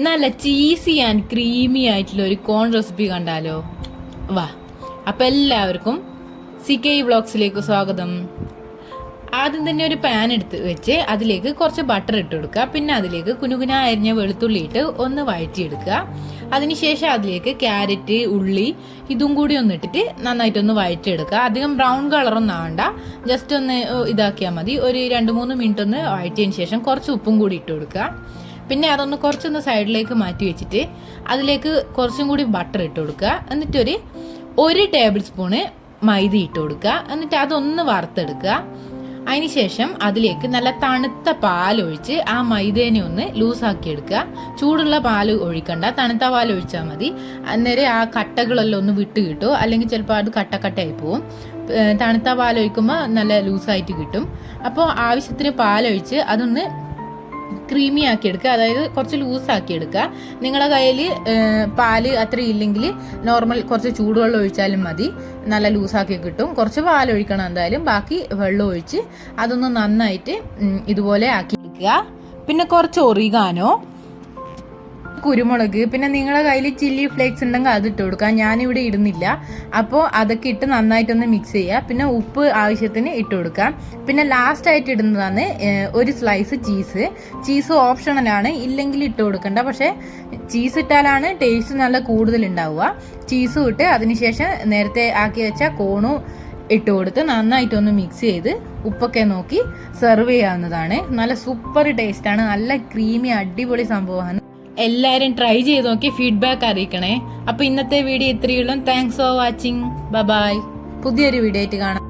നല്ല cheesy and creamy ആയിട്ടുള്ള ഒരു കോൺ റെസിപ്പി കണ്ടാലോ? വാ, അപ്പൊ എല്ലാവർക്കും CK വ്ളോഗ്സിലേക്ക് സ്വാഗതം. ആദ്യം തന്നെ ഒരു പാൻ എടുത്ത് വെച്ച് അതിലേക്ക് കുറച്ച് ബട്ടർ ഇട്ട് കൊടുക്കുക. പിന്നെ അതിലേക്ക് കുനുകുന അരിഞ്ഞ വെളുത്തുള്ളി ഇട്ട് ഒന്ന് വഴറ്റിയെടുക്കുക. അതിനുശേഷം അതിലേക്ക് ക്യാരറ്റ്, ഉള്ളി ഇതും കൂടി ഒന്ന് ഇട്ടിട്ട് നന്നായിട്ടൊന്ന് വഴറ്റിയെടുക്കുക. അധികം ബ്രൗൺ കളറൊന്നും ആവണ്ട, ജസ്റ്റ് ഒന്ന് ഇതാക്കിയാൽ മതി. ഒരു 2-3 മിനിറ്റ് ഒന്ന് വഴറ്റിയതിന് ശേഷം കുറച്ച് ഉപ്പും കൂടി ഇട്ട് കൊടുക്കുക. പിന്നെ അതൊന്ന് കുറച്ചൊന്ന് സൈഡിലേക്ക് മാറ്റി വെച്ചിട്ട് അതിലേക്ക് കുറച്ചും കൂടി ബട്ടർ ഇട്ട് കൊടുക്കുക. എന്നിട്ട് ഒരു ടേബിൾ സ്പൂണ് മൈദ ഇട്ട് കൊടുക്കുക. എന്നിട്ട് അതൊന്ന് വറുത്തെടുക്കുക. അതിനുശേഷം അതിലേക്ക് നല്ല തണുത്ത പാൽ ഒഴിച്ച് ആ മൈദേനെ ഒന്ന് ലൂസാക്കി എടുക്കുക. ചൂടുള്ള പാൽ ഒഴിക്കണ്ട, തണുത്ത പാൽ ഒഴിച്ചാൽ മതി. അന്നേരം ആ കട്ടകളെല്ലാം ഒന്ന് വിട്ട് കിട്ടും, അല്ലെങ്കിൽ ചിലപ്പോൾ അത് കട്ടയായി പോവും. തണുത്ത പാൽ ഒഴിക്കുമ്പോൾ നല്ല ലൂസായിട്ട് കിട്ടും. അപ്പോൾ ആവശ്യത്തിന് പാലൊഴിച്ച് അതൊന്ന് ക്രീമി ആക്കി എടുക്കുക, അതായത് കുറച്ച് ലൂസാക്കി എടുക്കുക. നിങ്ങളുടെ കയ്യിൽ പാല് അത്ര ഇല്ലെങ്കിൽ നോർമൽ കുറച്ച് ചൂടുവെള്ളം ഒഴിച്ചാലും മതി, നല്ല ലൂസാക്കി കിട്ടും. കുറച്ച് പാലൊഴിക്കണം എന്തായാലും. ബാക്കി വെള്ളം ഒഴിച്ച് അതൊന്ന് നന്നായിട്ട് ഇതുപോലെ ആക്കി എടുക്കുക. പിന്നെ കുറച്ച് ഒറിഗാനോ, കുരുമുളക്, പിന്നെ നിങ്ങളുടെ കയ്യിൽ ചില്ലി ഫ്ലേക്സ് ഉണ്ടെങ്കിൽ അത് ഇട്ട് കൊടുക്കുക. ഞാനിവിടെ ഇടുന്നില്ല. അപ്പോൾ അതൊക്കെ ഇട്ട് നന്നായിട്ടൊന്ന് മിക്സ് ചെയ്യുക. പിന്നെ ഉപ്പ് ആവശ്യത്തിന് ഇട്ട് കൊടുക്കുക. പിന്നെ ലാസ്റ്റ് ആയിട്ട് ഇടുന്നതാണ് ഒരു സ്ലൈസ് ചീസ് ഓപ്ഷണലാണ്, ഇല്ലെങ്കിൽ ഇട്ട് കൊടുക്കണ്ട. പക്ഷേ ചീസ് ഇട്ടാലാണ് ടേസ്റ്റ് നല്ല കൂടുതൽ ഉണ്ടാവുക. ചീസും ഇട്ട് അതിനുശേഷം നേരത്തെ ആക്കി വെച്ച കോണും ഇട്ട് കൊടുത്ത് നന്നായിട്ടൊന്ന് മിക്സ് ചെയ്ത് ഉപ്പൊക്കെ നോക്കി സെർവ് ചെയ്യാവുന്നതാണ്. നല്ല സൂപ്പർ ടേസ്റ്റാണ്, നല്ല ക്രീമി അടിപൊളി സംഭവമാണ്. എല്ലാവരും ട്രൈ ചെയ്ത് നോക്കി ഫീഡ്ബാക്ക് അറിയിക്കണേ. അപ്പൊ ഇന്നത്തെ വീഡിയോ ഇത്രയുള്ളൂ. Thanks for watching. ബൈ. പുതിയൊരു വീഡിയോ ആയിട്ട് കാണാം.